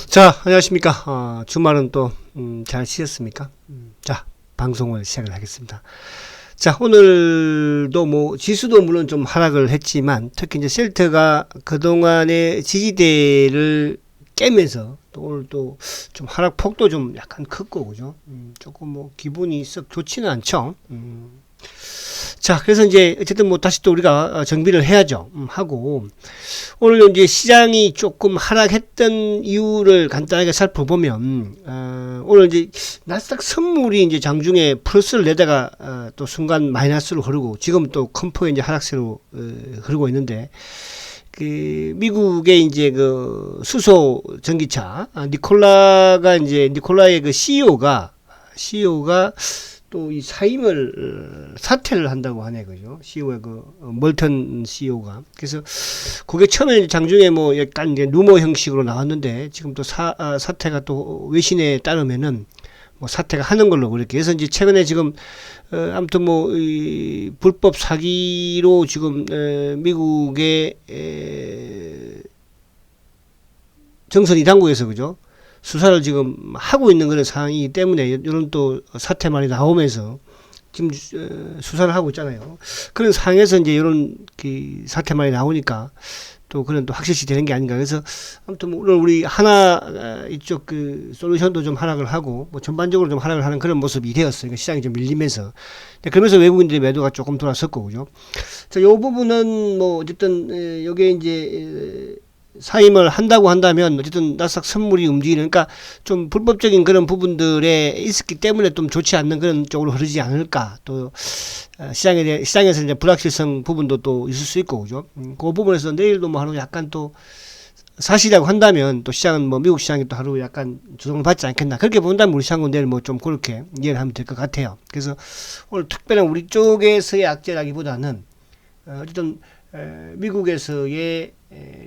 자, 안녕하십니까. 주말은 또, 잘 쉬셨습니까? 자, 방송을 시작을 하겠습니다. 자, 오늘도 지수도 물론 좀 하락을 했지만, 특히 이제 셀트가 그동안의 지지대를 깨면서, 또 오늘 또 좀 하락폭도 좀 약간 컸고, 그죠? 조금 기분이 썩 좋지는 않죠. 자, 그래서 이제 어쨌든 다시 또 우리가 정비를 해야죠. 하고 오늘 이제 시장이 조금 하락했던 이유를 간단하게 살펴보면 오늘 이제 나스닥 선물이 이제 장중에 플러스를 내다가 또 순간 마이너스로 흐르고 지금 또 컴포의 이제 하락세로 흐르고 있는데 그 미국의 이제 그 수소 전기차 니콜라의 그 CEO가 또 이 사임을 사퇴를 한다고 하네, 그죠? CEO의 그 멀턴 CEO가. 그래서 그게 처음에 장중에 약간 이제 루머 형식으로 나왔는데 지금 또 사퇴가 또 외신에 따르면은 사퇴가 하는 걸로 그렇게 해서 이제 최근에 지금 아무튼 이 불법 사기로 지금 미국의 정선 2당국에서 그죠? 수사를 지금 하고 있는 그런 상황이기 때문에 이런 또 사태만이 나오면서 지금 수사를 하고 있잖아요. 그런 상황에서 이제 이런 그 사태만이 나오니까 또 그런 또 확실시 되는 게 아닌가. 그래서 아무튼 오늘 우리 하나 이쪽 그 솔루션도 좀 하락을 하고 전반적으로 좀 하락을 하는 그런 모습이 되었어요. 그러니까 시장이 좀 밀리면서. 그러면서 외국인들의 매도가 조금 돌아섰고, 그죠? 자, 요 부분은 어쨌든 요게 이제 사임을 한다고 한다면 어쨌든 나스닥 선물이 움직이는, 그러니까 좀 불법적인 그런 부분들에 있었기 때문에 좀 좋지 않는 그런 쪽으로 흐르지 않을까. 또 시장에서 이제 불확실성 부분도 또 있을 수 있고, 그죠? 그 부분에서 내일도 하루 약간 또 사실이라고 한다면 또 시장은 미국 시장이 또 하루 약간 조정을 받지 않겠나. 그렇게 본다면 우리 시장은 내일 좀 그렇게 이해를 하면 될 것 같아요. 그래서 오늘 특별한 우리 쪽에서의 악재라기보다는 어쨌든 미국에서의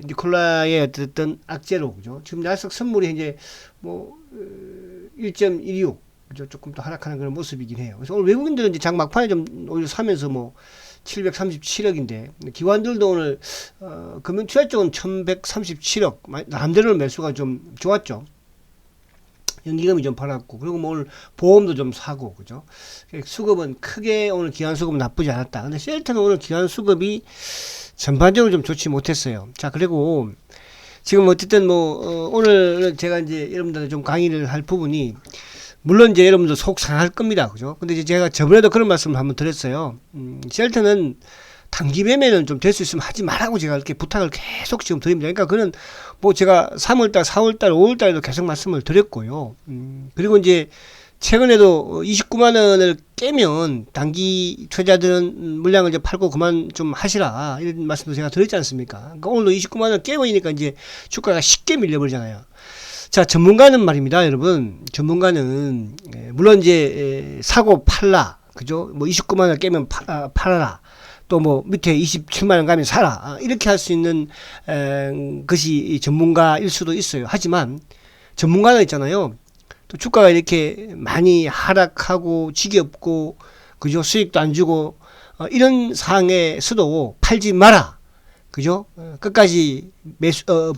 니콜라의 어쨌든 악재로, 그죠? 지금 나스닥 선물이 이제 1.16, 그죠? 조금 더 하락하는 그런 모습이긴 해요. 그래서 오늘 외국인들은 이제 장 막판에 좀 오히려 사면서 737억인데 기관들도 오늘 금융 투자 쪽은 1137억 남대로 매수가 좀 좋았죠. 연기금이 좀 팔았고, 그리고 오늘 보험도 좀 사고, 그죠? 수급은 크게 오늘 기관 수급은 나쁘지 않았다. 근데 셀트는 오늘 기관 수급이 전반적으로 좀 좋지 못했어요. 자, 그리고 지금 어쨌든 오늘 제가 이제 여러분들한테 좀 강의를 할 부분이, 물론 이제 여러분들 속 상할 겁니다. 그죠? 근데 이제 제가 저번에도 그런 말씀을 한번 드렸어요. 셀트는 단기 매매는 좀 될 수 있으면 하지 말라고 제가 이렇게 부탁을 계속 지금 드립니다. 그러니까 그는 제가 3월달, 4월달, 5월달에도 계속 말씀을 드렸고요. 그리고 이제 최근에도 29만 원을 깨면 단기 투자자들은 물량을 이제 팔고 그만 좀 하시라, 이런 말씀도 제가 드렸지 않습니까? 그러니까 오늘도 29만 원 깨버리니까 이제 주가가 쉽게 밀려버리잖아요. 자, 전문가는 말입니다, 여러분. 전문가는 물론 이제 사고 팔라, 그죠? 29만 원 깨면 팔아라. 또 밑에 27만 원 가면 사라. 이렇게 할 수 있는 것이 전문가일 수도 있어요. 하지만 전문가는 있잖아요. 또 주가가 이렇게 많이 하락하고 지겹고, 그죠? 수익도 안 주고 이런 상황에서도 팔지 마라. 그죠? 끝까지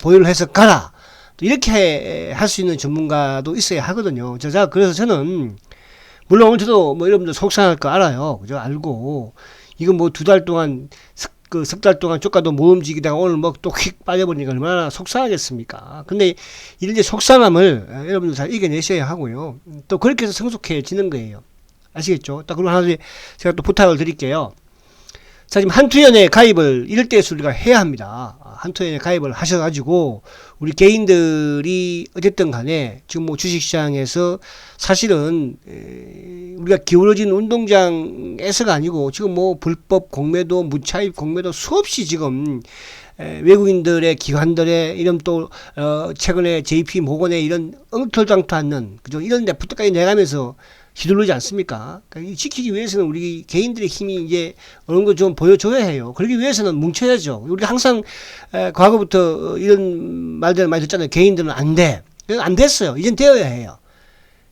보유를 해서 가라. 또 이렇게 할 수 있는 전문가도 있어야 하거든요. 그래서 저는 물론 오늘 저도 여러분들 속상할 거 알아요. 그죠? 알고 이건 2달 동안 석 달 동안 주가도 못 움직이다가 오늘 또 휙 빠져버리니까 얼마나 속상하겠습니까? 근데 이런 이제 속상함을 여러분들 잘 이겨내셔야 하고요. 또 그렇게 해서 성숙해지는 거예요. 아시겠죠? 딱 그리고 하나 제가 또 부탁을 드릴게요. 자, 지금 한투연에 가입을 이럴 때에서 우리가 해야 합니다. 한투연에 가입을 하셔가지고 우리 개인들이 어쨌든 간에 지금 주식시장에서 사실은 우리가 기울어진 운동장에서가 아니고 지금 불법 공매도, 무차입 공매도 수없이 지금 외국인들의 기관들의 이런 또 최근에 JP 모건의 이런 엉터장터 않는, 그죠? 이런 데 부터까지 내가면서 휘둘르지 않습니까? 그러니까 지키기 위해서는 우리 개인들의 힘이 이제 어느 정도 좀 보여줘야 해요. 그러기 위해서는 뭉쳐야죠. 우리가 항상 과거부터 이런 말들을 많이 듣잖아요. 개인들은 안 돼. 안 됐어요. 이젠 되어야 해요.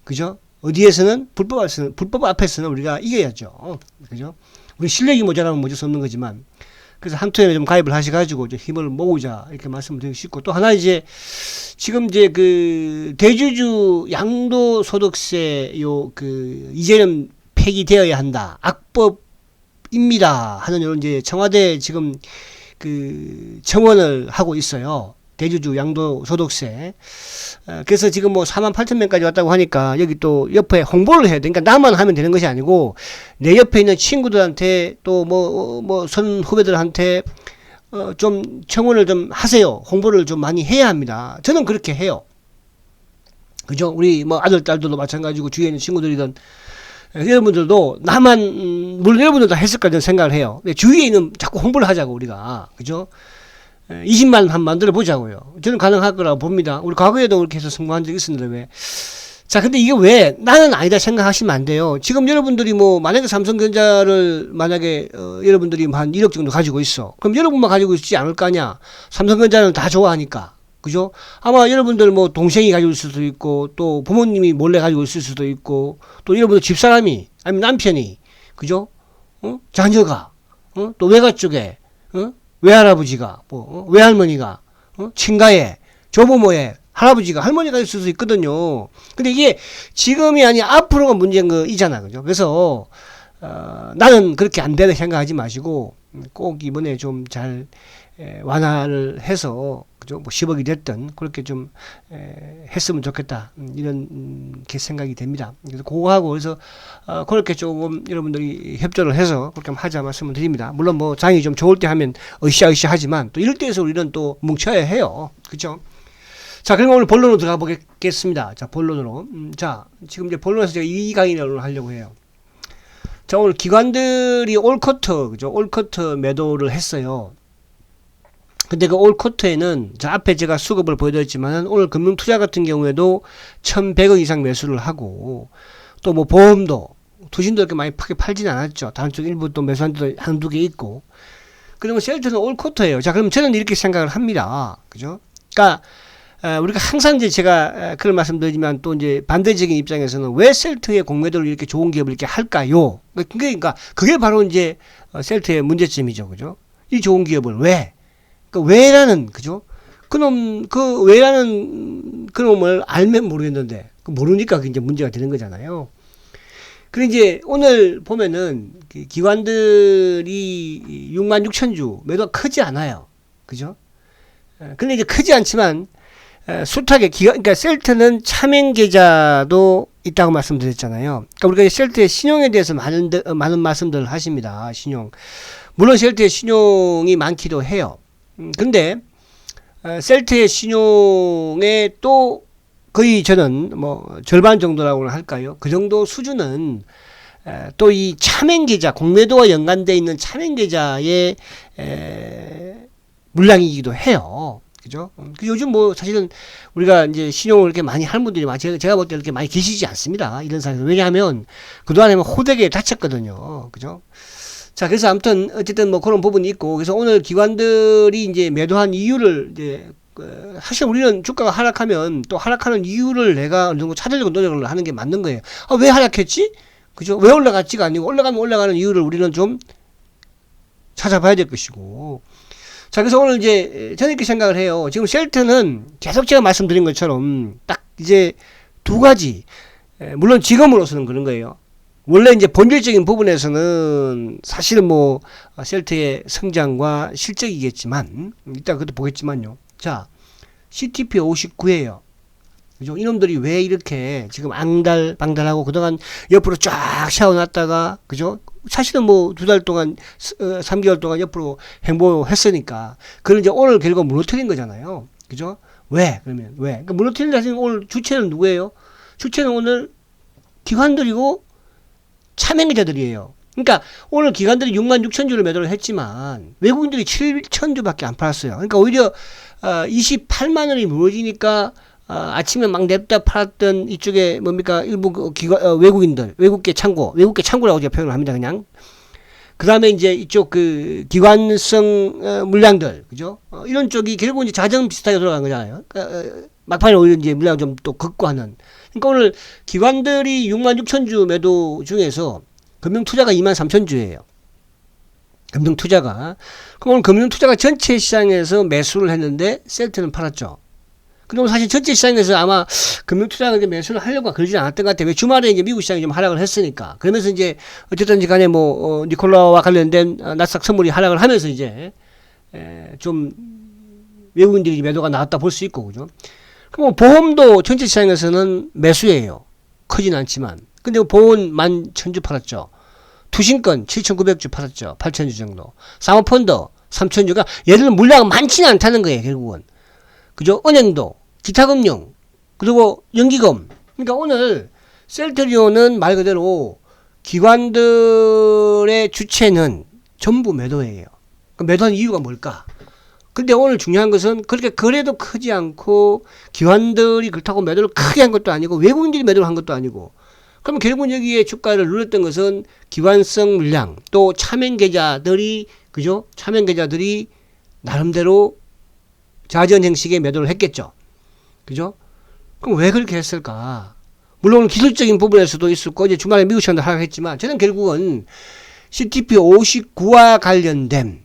그죠? 어디에서는 불법 앞에서는 우리가 이겨야죠. 그죠? 우리 실력이 모자라면 어쩔 수 없는 거지만 그래서 한투에는 좀 가입을 하셔가지고 이제 힘을 모으자 이렇게 말씀을 드리고 싶고, 또 하나 이제 지금 이제 그 대주주 양도소득세 요 그 이제는 폐기되어야 한다, 악법입니다 하는 이런 이제 청와대 지금 그 청원을 하고 있어요. 대주주 양도소득세. 그래서 지금 뭐 48,000명까지 왔다고 하니까 여기 또 옆에 홍보를 해야 돼. 그러니까 나만 하면 되는 것이 아니고 내 옆에 있는 친구들한테 또 뭐 선 후배들한테 좀 청원을 좀 하세요. 홍보를 좀 많이 해야 합니다. 저는 그렇게 해요. 그죠? 우리 뭐 아들, 딸들도 마찬가지고 주위에 있는 친구들이든 여러분들도 나만 물론 여러분들도 다 했을 거라는 생각을 해요. 근데 주위에 있는 자꾸 홍보를 하자고 우리가. 그죠? 20만 한번 만들어 보자고요. 저는 가능할 거라고 봅니다. 우리 과거에도 그렇게 해서 성공한 적이 있었는데 왜. 자, 근데 이게 왜 나는 아니다 생각하시면 안 돼요. 지금 여러분들이 뭐 만약에 삼성전자를 만약에 여러분들이 한 1억 정도 가지고 있어. 그럼 여러분만 가지고 있지 않을 거 아니야. 삼성전자는 다 좋아하니까. 그죠? 아마 여러분들 뭐 동생이 가지고 있을 수도 있고 또 부모님이 몰래 가지고 있을 수도 있고 또 여러분들 집사람이 아니면 남편이 그죠? 자녀가 또 외가 쪽에 외할아버지가 외할머니가 친가에 조부모에 할아버지가 할머니가 있을 수 있거든요. 근데 이게 지금이 아니라 앞으로가 문제인 거이잖아. 그죠? 그래서 나는 그렇게 안 되는 생각하지 마시고 꼭 이번에 좀 잘 완화를 해서 그죠? 뭐 10억이 됐든 그렇게 좀 했으면 좋겠다. 이런 게 생각이 됩니다. 그래서 그거하고 그래서 그렇게 조금 여러분들이 협조를 해서 그렇게 한번 하자 말씀을 드립니다. 물론 뭐 장이 좀 좋을 때 하면 으쌰으쌰 하지만 또 이럴 때에서 우리는 또 뭉쳐야 해요. 그죠? 자, 그럼 오늘 본론으로 들어가 보겠습니다. 자, 본론으로. 자, 지금 이제 본론에서 제가 이 강의를 하려고 해요. 자, 오늘 기관들이 올커트, 그죠? 올커트 매도를 했어요. 근데 그 올커트에는, 자, 앞에 제가 수급을 보여드렸지만, 오늘 금융투자 같은 경우에도 1,100억 이상 매수를 하고, 또 뭐 보험도, 투신도 이렇게 많이 크게 팔진 않았죠. 다른 쪽 일부 또 매수한 데도 한두 개 있고. 그리고 셀트는 올커트예요. 자, 그럼 저는 이렇게 생각을 합니다. 그죠? 그러니까, 우리가 항상 이제 제가 그런 말씀드리지만 또 이제 반대적인 입장에서는 왜 셀트의 공매도를 이렇게 좋은 기업을 이렇게 할까요? 그러니까 그게 바로 이제 셀트의 문제점이죠. 그죠? 이 좋은 기업을 왜? 그 왜라는, 그죠? 그 왜라는 그놈을 알면 모르겠는데, 모르니까 그게 이제 문제가 되는 거잖아요. 그리고 이제 오늘 보면은 기관들이 66,000주 매도가 크지 않아요. 그죠? 근데 이제 크지 않지만, 숱하게 그러니까 셀트는 차명 계좌도 있다고 말씀드렸잖아요. 그러니까 우리가 셀트의 신용에 대해서 많은 말씀들을 하십니다. 신용. 물론 셀트의 신용이 많기도 해요. 근데 셀트의 신용에 또 거의 저는 뭐 절반 정도라고 할까요? 그 정도 수준은 또 이 차명 계좌, 공매도와 연관되어 있는 차명 계좌의 물량이기도 해요. 그죠? 요즘 뭐 사실은 우리가 이제 신용을 이렇게 많이 할 분들이 제가 볼 때 이렇게 많이 계시지 않습니다. 이런 상황에서. 왜냐하면 그동안에 호되게 다쳤거든요. 그죠? 자, 그래서 아무튼 어쨌든 뭐 그런 부분이 있고, 그래서 오늘 기관들이 이제 매도한 이유를 이제 사실 우리는 주가가 하락하면 또 하락하는 이유를 내가 어느 정도 찾으려고 노력을 하는 게 맞는 거예요. 아, 왜 하락했지? 그죠? 왜 올라갔지가 아니고 올라가면 올라가는 이유를 우리는 좀 찾아봐야 될 것이고. 자, 그래서 오늘 이제 저는 이렇게 생각을 해요. 지금 셀트는 계속 제가 말씀드린 것처럼 딱 이제 두 가지, 물론 지금으로서는 그런 거예요. 원래 이제 본질적인 부분에서는 사실은 뭐 셀트의 성장과 실적이겠지만 이따 그것도 보겠지만요. 자, CTP 59예요. 그죠? 이놈들이 왜 이렇게 지금 앙달방달하고 그동안 옆으로 쫙 세워놨다가, 그죠? 사실은 뭐 2달 동안, 3개월 동안 옆으로 행보했으니까. 그걸 이제 오늘 결국 무너뜨린 거잖아요. 그죠? 왜? 그러면, 왜? 그러니까 무너뜨린 사실 오늘 주체는 누구예요? 주체는 오늘 기관들이고 차명계좌들이에요. 그러니까 오늘 기관들이 66,000주를 매도를 했지만 외국인들이 7,000주밖에 안 팔았어요. 그러니까 오히려 28만 원이 무너지니까 아침에 막 냅다 팔았던 이쪽에 뭡니까 일부 외국인들, 외국계 창고라고 제가 표현을 합니다. 그냥 그 다음에 이제 이쪽 그 기관성 물량들, 그죠? 이런 쪽이 결국 이제 자정 비슷하게 돌아간 거잖아요. 막판에 오히려 이제 물량 좀 또 극과하는. 그러니까 오늘 기관들이 66,000주 매도 중에서 금융투자가 23,000주예요. 금융투자가. 그럼 오늘 금융투자가 전체 시장에서 매수를 했는데 셀트는 팔았죠. 근데 오늘 사실 전체 시장에서 아마 금융투자가 이제 매수를 하려고 그러지 않았던 것 같아요. 왜 주말에 이제 미국 시장이 좀 하락을 했으니까. 그러면서 이제 어쨌든지 간에 뭐, 니콜라와 관련된 나스닥 선물이 하락을 하면서 이제, 좀 외국인들이 매도가 나왔다 볼 수 있고, 그죠? 그럼 보험도 전체 시장에서는 매수예요. 크진 않지만. 근데 보험 11,000주 팔았죠. 투신권 7,900주 팔았죠. 8,000주 정도. 사모펀드 3,000주가 얘들은 물량은 많지는 않다는 거예요. 결국은. 그죠? 은행도, 기타금융, 그리고 연기금. 그러니까 오늘 셀트리온은 말 그대로 기관들의 주체는 전부 매도예요. 매도한 이유가 뭘까? 근데 오늘 중요한 것은 그렇게 거래도 크지 않고 기관들이 그렇다고 매도를 크게 한 것도 아니고 외국인들이 매도를 한 것도 아니고, 그럼 결국은 여기에 주가를 눌렀던 것은 기관성 물량 또 차명 계좌들이, 그죠? 차명 계좌들이 나름대로 자전 형식의 매도를 했겠죠. 그죠? 그럼 왜 그렇게 했을까? 물론 기술적인 부분에서도 있었고, 이제 주말에 미국 시장도 하락했지만, 저는 결국은 CTP59와 관련된,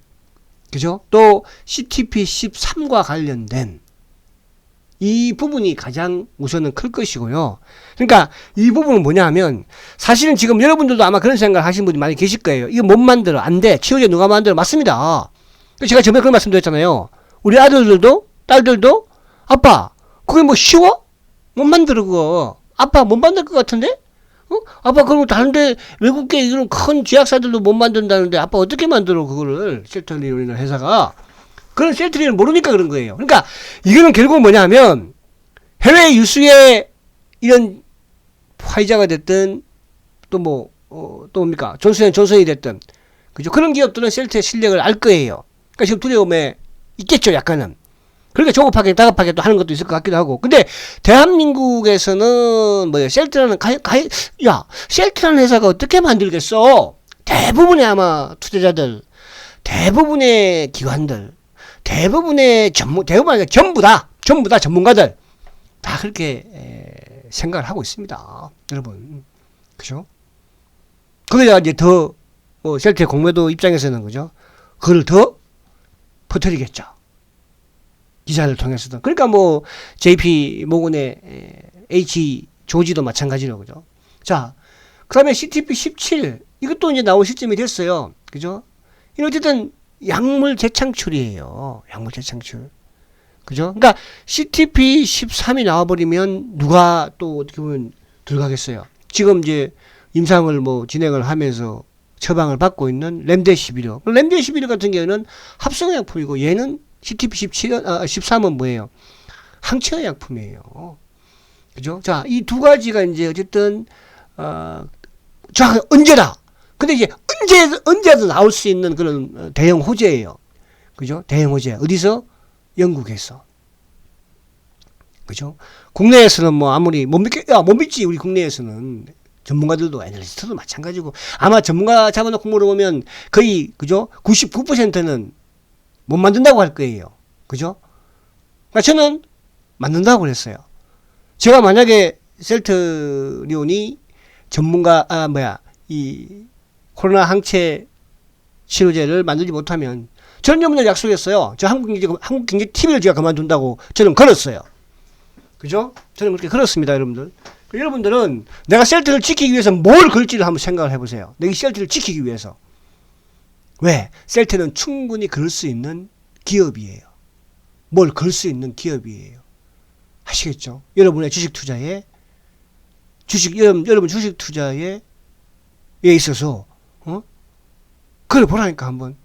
그죠? 또 CTP13과 관련된 이 부분이 가장 우선은 클 것이고요. 그러니까 이 부분은 뭐냐 하면, 사실은 지금 여러분들도 아마 그런 생각을 하시는 분이 많이 계실 거예요. 이거 못 만들어. 안 돼. 치료제 누가 만들어. 맞습니다. 제가 전에 그런 말씀 드렸잖아요. 우리 아들들도, 딸들도, 아빠, 그게 뭐 쉬워? 못 만들어, 그거. 아빠 못 만들 것 같은데? 아빠, 그럼 다른데, 외국계 이런 큰 제약사들도 못 만든다는데, 아빠 어떻게 만들어, 그거를. 셀트리온이나 회사가. 그런 셀트리온을 모르니까 그런 거예요. 그러니까, 이거는 결국 뭐냐 하면, 해외 유수의 이런 화이자가 됐든, 또 뭐, 또 뭡니까? 존슨이 됐든, 그죠? 그런 기업들은 셀트의 실력을 알 거예요. 그러니까 지금 두려움에 있겠죠, 약간은. 그러니까 조급하게 다급하게 또 하는 것도 있을 것 같기도 하고. 근데 대한민국에서는 뭐예요? 셀트라는 셀트라는 회사가 어떻게 만들겠어? 대부분의 아마 투자자들, 대부분의 기관들, 대부분의 전부 다 전문가들 다 그렇게 생각을 하고 있습니다, 여러분. 그죠? 거기다가 이제 더 셀트의 공매도 입장에서는, 그죠? 그걸 더 퍼뜨리겠죠. 기사를 통해서도. 그러니까 뭐 JP 모건의 H 조지도 마찬가지로, 그죠? 자, 그다음에 CTP17 이것도 이제 나올 시점이 됐어요. 그죠? 이건 어쨌든 약물 재창출이에요. 약물 재창출. 그죠? 그러니까 CTP13이 나와버리면 누가 또 어떻게 보면 들어가겠어요. 지금 이제 임상을 뭐 진행을 하면서 처방을 받고 있는 렘데시비르. 렘데시비르 같은 경우는 합성의약품이고, 얘는 CTP13은 뭐예요? 항체의 약품이에요. 그죠? 자, 이 두 가지가 이제 어쨌든, 언제다! 근데 이제 언제도 나올 수 있는 그런 대형 호재예요. 그죠? 대형 호재. 어디서? 영국에서. 그죠? 국내에서는 뭐 아무리 못 믿지, 우리 국내에서는. 전문가들도 애널리스트도 마찬가지고, 아마 전문가 잡아놓고 물어보면 거의, 그죠? 99%는 못 만든다고 할 거예요. 그죠? 그러니까 저는 만든다고 그랬어요. 제가 만약에 셀트리온이 이 코로나 항체 치료제를 만들지 못하면, 저는 여러분들 약속했어요. 저 한국경제TV를 제가 그만둔다고 저는 걸었어요. 그죠? 저는 그렇게 걸었습니다, 여러분들. 여러분들은 내가 셀트를 지키기 위해서 뭘 걸지를 한번 생각을 해보세요. 내가 셀트를 지키기 위해서. 왜? 셀트는 충분히 걸 수 있는 기업이에요. 뭘 걸 수 있는 기업이에요. 아시겠죠? 여러분의 주식 투자에, 여러분 주식 투자에 있어서, 그걸 보라니까 한번.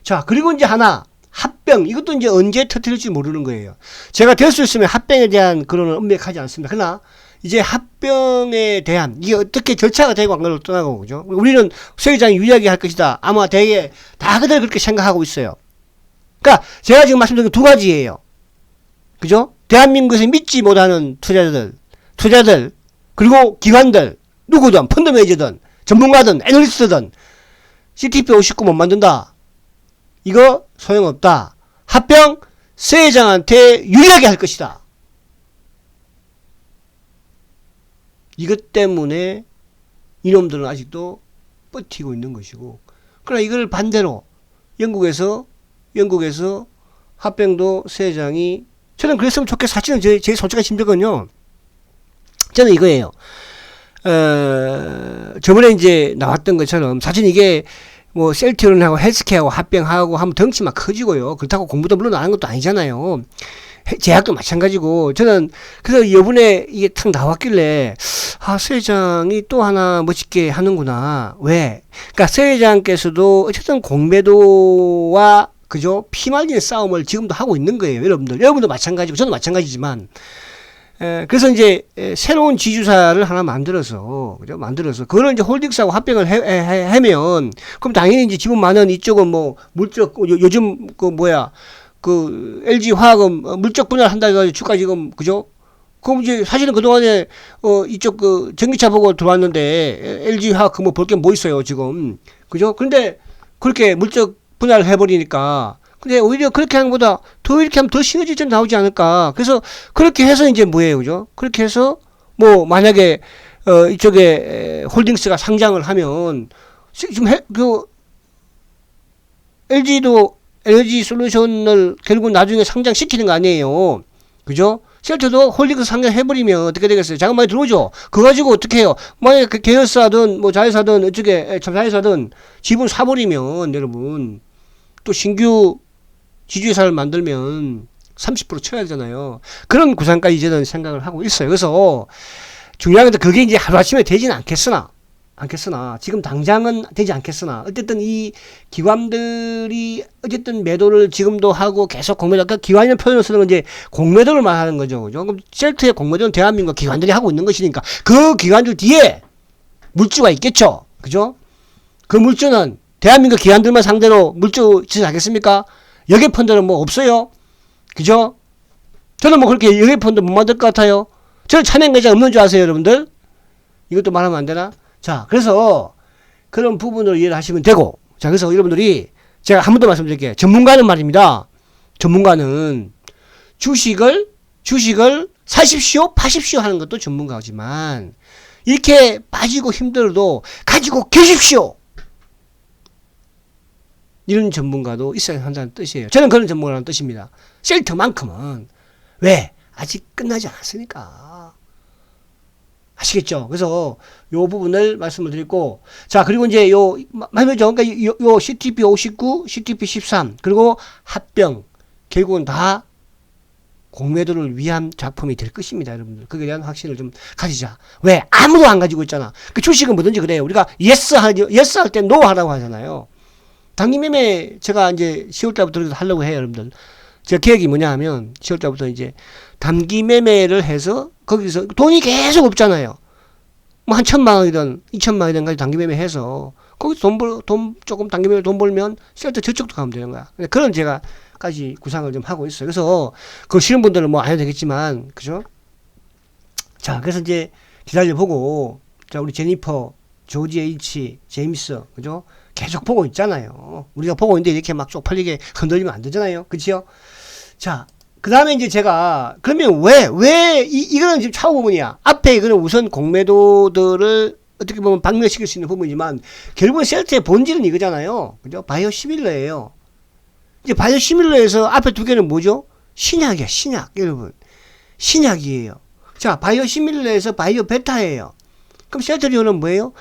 자, 그리고 이제 하나, 합병. 이것도 이제 언제 터뜨릴지 모르는 거예요. 제가 될 수 있으면 합병에 대한 그론은 엄맥하지 않습니다. 그러나, 이제 합병에 대한, 이게 어떻게 절차가 되고 안 가를 떠나고, 그죠? 우리는 서 회장이 유리하게 할 것이다. 아마 대개 다 그대로 그렇게 생각하고 있어요. 그러니까 제가 지금 말씀드린 두 가지예요. 그죠? 대한민국에서 믿지 못하는 투자자들, 그리고 기관들, 누구든, 펀드 매니저든, 전문가든, 애널리스트든, CTP59 못 만든다. 이거 소용없다. 합병, 서 회장한테 유리하게 할 것이다. 이것 때문에 이놈들은 아직도 버티고 있는 것이고, 그러나 이걸 반대로 영국에서 합병도 세장이 저는 그랬으면 좋겠어. 사실은 제 솔직한 심정은요. 저는 이거예요. 저번에 이제 나왔던 것처럼 사실 이게 뭐 셀트리온하고 헬스케어하고 합병하고 하면 덩치만 커지고요. 그렇다고 공부도 물론 안 하는 것도 아니잖아요. 제약도 마찬가지고 저는 그래서 이번에 이게 탁 나왔길래 서 회장이 또 하나 멋있게 하는구나. 왜? 그러니까 서 회장께서도 어쨌든 공매도와 그죠? 피말리는 싸움을 지금도 하고 있는 거예요. 여러분도 마찬가지고 저도 마찬가지지만 그래서 이제 새로운 지주사를 하나 만들어서 그거를 이제 홀딩스하고 합병을 하면 그럼 당연히 이제 지분 많은 이쪽은 뭐 물적 요즘 그 LG 화학은 물적 분할 한다 해가지고 주가 지금 그죠? 그럼 이제 사실은 그동안에 이쪽 그 전기차 보고 들어왔는데 LG 화학 그 뭐 볼 게 뭐 있어요 지금 그죠? 근데 그렇게 물적 분할을 해버리니까 근데 오히려 그렇게 하는 것보다 더 이렇게 하면 더 시너지 좀 나오지 않을까. 그래서 그렇게 해서 이제 뭐예요, 그죠? 그렇게 해서 뭐 만약에 이쪽에 홀딩스가 상장을 하면 지금 LG 솔루션을 결국 나중에 상장시키는 거 아니에요, 그죠? 셀트도 홀딩스 상장해버리면 어떻게 되겠어요? 자금 많이 들어오죠? 그거 가지고 어떻게 해요? 만약에 그 계열사든 뭐 자회사든 어쩌게 자회사든 지분 사버리면 여러분 또 신규 지주회사를 만들면 30% 쳐야 되잖아요. 그런 구상까지 저는 생각을 하고 있어요. 그래서 중요한 건 그게 이제 하루아침에 되지는 않겠으나 지금 당장은 되지 않겠으나 어쨌든 이 기관들이 어쨌든 매도를 지금도 하고 계속 공매도, 그러니까 기관이라는 표현을 쓰는 건 이제 공매도를 말하는 거죠. 그죠? 그럼 셀트의 공매도는 대한민국 기관들이 하고 있는 것이니까 그 기관들 뒤에 물주가 있겠죠. 그죠? 그 물주는 대한민국 기관들만 상대로 물주 짓하겠습니까? 여객펀드는 뭐 없어요. 그죠? 저는 뭐 그렇게 여객펀드 못 만들 것 같아요. 저는 참여계좌 없는 줄 아세요, 여러분들? 이것도 말하면 안 되나? 자, 그래서 그런 부분을 이해를 하시면 되고, 자, 그래서 여러분들이 제가 한 번 더 말씀드릴게요. 전문가는 말입니다. 전문가는 주식을 사십시오, 파십시오 하는 것도 전문가지만 이렇게 빠지고 힘들어도 가지고 계십시오. 이런 전문가도 있어야 한다는 뜻이에요. 저는 그런 전문가라는 뜻입니다. 셀트만큼은. 왜? 아직 끝나지 않았으니까. 아시겠죠? 그래서 요 부분을 말씀을 드리고, 자, 그리고 이제 말이죠. 그러니까 요 CTP 59, CTP 13, 그리고 합병, 결국은 다 공매도를 위한 작품이 될 것입니다, 여러분들. 거기에 대한 확신을 좀 가지자. 왜? 아무도 안 가지고 있잖아. 그 주식은 뭐든지 그래요. 우리가 yes 할 때 no 하라고 하잖아요. 단기매매 제가 이제 10월달부터 하려고 해요, 여러분들. 제 계획이 뭐냐 하면 10월달부터 이제 단기매매를 해서 거기서 돈이 계속 없잖아요. 뭐 한 1,000만원이든 2,000만원이든 가지고 단기매매해서 거기서 돈 조금 단기매매 돈 벌면 셀트 저쪽도 가면 되는 거야. 그런 제가까지 구상을 좀 하고 있어요. 그래서 그거 싫은 분들은 뭐 안 해도 되겠지만, 그죠? 자, 그래서 이제 기다려보고, 자, 우리 제니퍼, 조지 H, 제임스, 그죠? 계속 보고 있잖아요. 우리가 보고 있는데 이렇게 막 쪽팔리게 흔들리면 안 되잖아요. 그치요? 자, 그 다음에 이제 제가, 그러면 이거는 지금 차후 부분이야. 앞에 이거는 우선 공매도들을 어떻게 보면 박멸시킬 수 있는 부분이지만, 결국은 셀트의 본질은 이거잖아요. 그죠? 바이오 시밀러예요. 이제 바이오 시밀러에서 앞에 두 개는 뭐죠? 신약이야, 신약, 여러분. 신약이에요. 자, 바이오 시밀러에서 바이오 베타예요. 그럼 셀트리온은 뭐예요?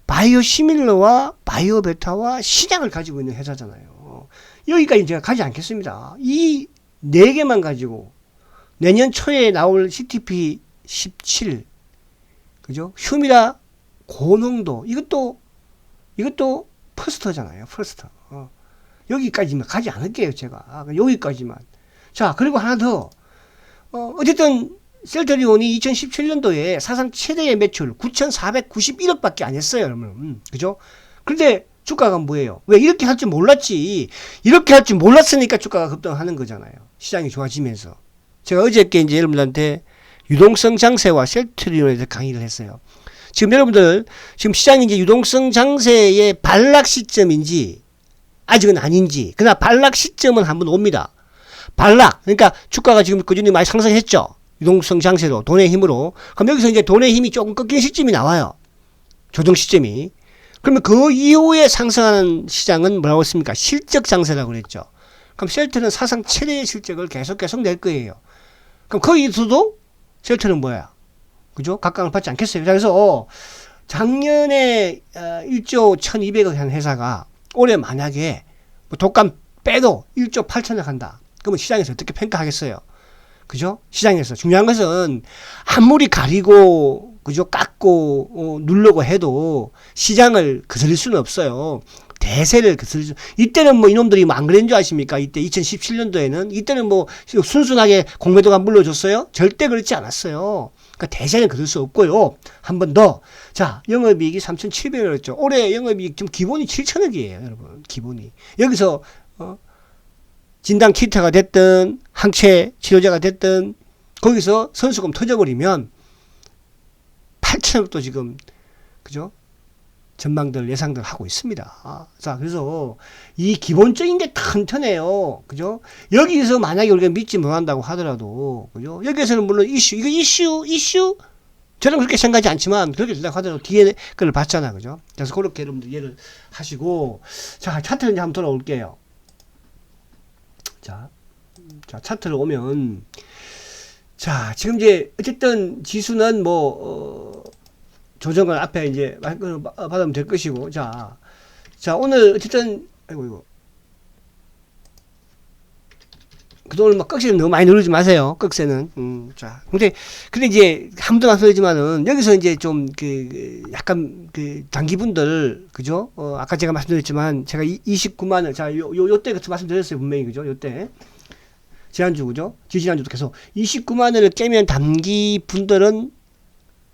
바이오 시밀러와 바이오 베타와 신약을 가지고 있는 회사잖아요. 여기까지 제가 가지 않겠습니다. 이 네 개만 가지고 내년 초에 나올 CTP 17, 그죠? 휴미라 고농도, 이것도 퍼스터잖아요. 퍼스터. 여기까지만 가지 않을게요, 제가. 여기까지만. 자, 그리고 하나 더. 어쨌든 셀트리온이 2017년도에 사상 최대의 매출 9,491억 밖에 안 했어요, 여러분. 그죠? 그런데 주가가 뭐예요? 왜 이렇게 할 줄 몰랐지. 이렇게 할 줄 몰랐으니까 주가가 급등하는 거잖아요. 시장이 좋아지면서. 제가 어저께 이제 여러분들한테 유동성 장세와 셀트리온에 대해서 강의를 했어요. 지금 여러분들, 지금 시장이 이제 유동성 장세의 반락 시점인지, 아직은 아닌지, 그러나 반락 시점은 한번 옵니다. 반락. 그러니까 주가가 지금 꾸준히 많이 상승했죠. 유동성 장세로, 돈의 힘으로. 그럼 여기서 이제 돈의 힘이 조금 꺾이는 시점이 나와요. 조정 시점이. 그러면 그 이후에 상승하는 시장은 뭐라고 했습니까? 실적 장세라고 그랬죠. 그럼 셀트는 사상 최대의 실적을 계속 낼 거예요. 그럼 거기서도 셀트는 뭐야? 그죠? 각광을 받지 않겠어요. 그래서 작년에 1조 1200억 한 회사가 올해 만약에 뭐 독감 빼도 1조 8천억 한다. 그러면 시장에서 어떻게 평가하겠어요? 그죠? 시장에서. 중요한 것은 아무리 가리고, 그죠? 깎고, 누르고 해도 시장을 거스릴 수는 없어요. 대세를 거스릴 수, 이때는 뭐 이놈들이 뭐 안 그랬는 줄 아십니까? 이때 2017년도에는. 이때는 뭐 순순하게 공매도가 물러줬어요? 절대 그렇지 않았어요. 그러니까 대세는 거둘 수 없고요. 한 번 더. 자, 영업이익이 3,700억이었죠. 올해 영업이익 지금 기본이 7천억이에요, 여러분. 기본이. 여기서, 진단 키트가 됐든 항체 치료제가 됐든 거기서 선수금 터져버리면 8천억도 지금 그죠? 전망들 예상들 하고 있습니다. 자, 그래서 이 기본적인 게 튼튼해요. 그죠? 여기서 만약에 우리가 믿지 못한다고 하더라도 그죠? 여기서는 물론 이거 이슈 저는 그렇게 생각하지 않지만 그렇게 된다고 하더라도 뒤에 그걸 봤잖아. 그죠? 그래서 그렇게 여러분들 이해를 하시고 자, 차트를 이제 한번 돌아올게요. 자, 차트를 오면, 자, 지금 이제, 어쨌든 지수는 뭐, 조정을 앞에 이제, 받으면 될 것이고, 자, 오늘 어쨌든, 아이고, 그동안 막 꺽쇠는 너무 많이 누르지 마세요. 꺽쇠는. 자. 근데 이제, 한 번도 말씀드리지만은, 여기서 이제 좀, 약간, 단기분들, 그죠? 아까 제가 말씀드렸지만, 제가 29만원, 자, 요때 같이 말씀드렸어요. 분명히, 그죠? 요때. 지난주, 그죠? 지난주도 계속. 29만원을 깨면 단기분들은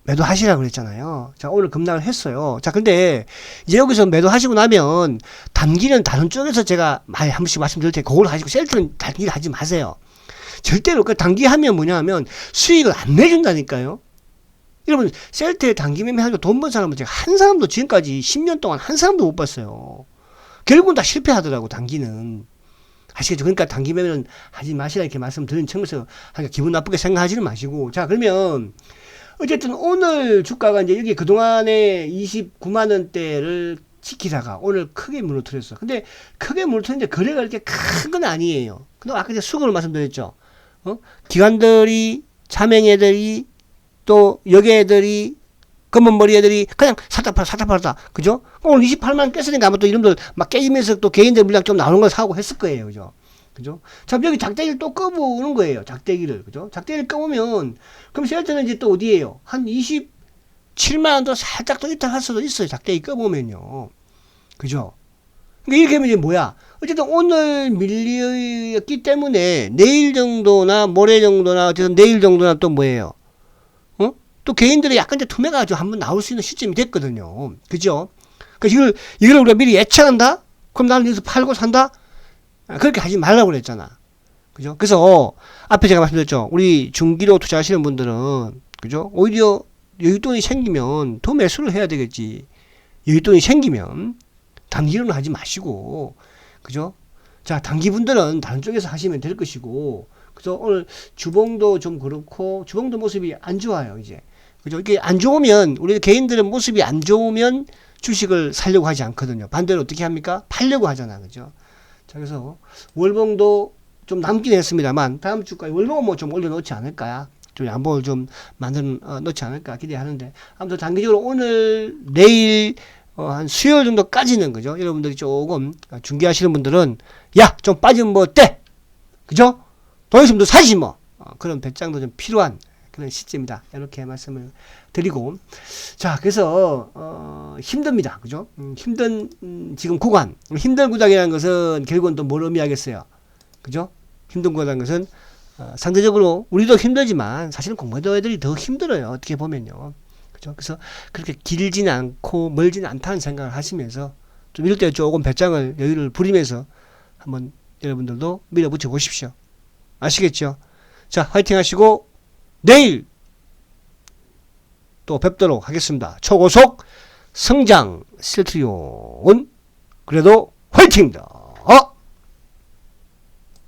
매도하시라고 그랬잖아요. 자, 오늘 급락을 했어요. 자, 근데 이제 여기서 매도하시고 나면 단기는 다른 쪽에서 제가 한 번씩 말씀드릴 테니까 그걸 하시고 셀트는 단기를 하지 마세요. 절대로 그 단기 하면 뭐냐 하면 수익을 안 내준다니까요. 여러분, 셀트에 단기 매매하고 돈 번 사람은 제가 한 사람도 지금까지 10년 동안 한 사람도 못 봤어요. 결국은 다 실패하더라고, 단기는. 아시겠죠? 그러니까 단기 매매는 하지 마시라 이렇게 말씀드린 층에서 하니까 기분 나쁘게 생각하지는 마시고. 자, 그러면 어쨌든 오늘 주가가 이제 여기 그동안에 29만원대를 지키다가 오늘 크게 무너뜨렸어. 근데 크게 무너뜨렸는데 거래가 이렇게 큰 건 아니에요. 근데 아까 제가 수급을 말씀드렸죠. 기관들이, 자맹애들이, 또 여객애들이, 검은머리 애들이 그냥 사다 팔았다. 그죠? 오늘 28만원 깼으니까 아마 또 이름들 막 깨지면서 또 개인들 물량 좀 나오는 걸 사고 했을 거예요. 그죠? 그죠? 자, 여기 작대기를 또 꺼보는 거예요. 작대기를. 그죠? 작대기를 꺼보면, 그럼 셀트는 이제 또 어디에요? 한 27만원도 살짝 또 이탈할 수도 있어요. 작대기 꺼보면요. 그죠? 그러니까 이렇게 하면 이제 뭐야? 어쨌든 오늘 밀렸기 때문에 내일 정도나 모레 정도나 어쨌든 내일 정도나 또 뭐예요? 또 개인들이 약간 이제 투매가 좀 한번 나올 수 있는 시점이 됐거든요. 그죠? 그러니까 이걸 우리가 미리 예측한다? 그럼 나는 여기서 팔고 산다? 그렇게 하지 말라고 그랬잖아. 그죠? 그래서, 앞에 제가 말씀드렸죠. 우리 중기로 투자하시는 분들은, 그죠? 오히려 여윳돈이 생기면 더 매수를 해야 되겠지. 여윳돈이 생기면, 단기로는 하지 마시고, 그죠? 자, 단기분들은 다른 쪽에서 하시면 될 것이고, 그래서 오늘 주봉도 좀 그렇고, 주봉도 모습이 안 좋아요, 이제. 그죠? 이게 안 좋으면, 우리 개인들은 모습이 안 좋으면 주식을 살려고 하지 않거든요. 반대로 어떻게 합니까? 팔려고 하잖아. 그죠? 자, 그래서 월봉도 좀 남긴 했습니다만 다음 주까지 월봉은 뭐 좀 올려놓지 않을까, 좀 양봉을 좀 만들어 놓지 않을까 기대하는데, 아무튼 단기적으로 오늘 내일 한 수요일 정도까지는, 그죠? 여러분들이 조금 중개하시는 분들은 야, 좀 빠지면 뭐 어때? 그죠? 돈 있으면 또 사지 뭐. 그런 배짱도 좀 필요한 그런 시점이다. 이렇게 말씀을 드리고, 자, 그래서 힘듭니다. 그죠? 힘든 지금 구간, 힘든 구간이라는 것은 결국은 또 뭘 의미하겠어요? 그죠? 힘든 구간이라는 것은 상대적으로 우리도 힘들지만 사실은 공매도 애들이 더 힘들어요. 어떻게 보면요. 그죠? 그래서 그렇게 길지는 않고 멀지는 않다는 생각을 하시면서 좀 이럴 때 조금 배짱을 여유를 부리면서 한번 여러분들도 밀어붙여 보십시오. 아시겠죠? 자, 화이팅 하시고 내일 또 뵙도록 하겠습니다. 초고속 성장 실트리온 그래도 화이팅입니다.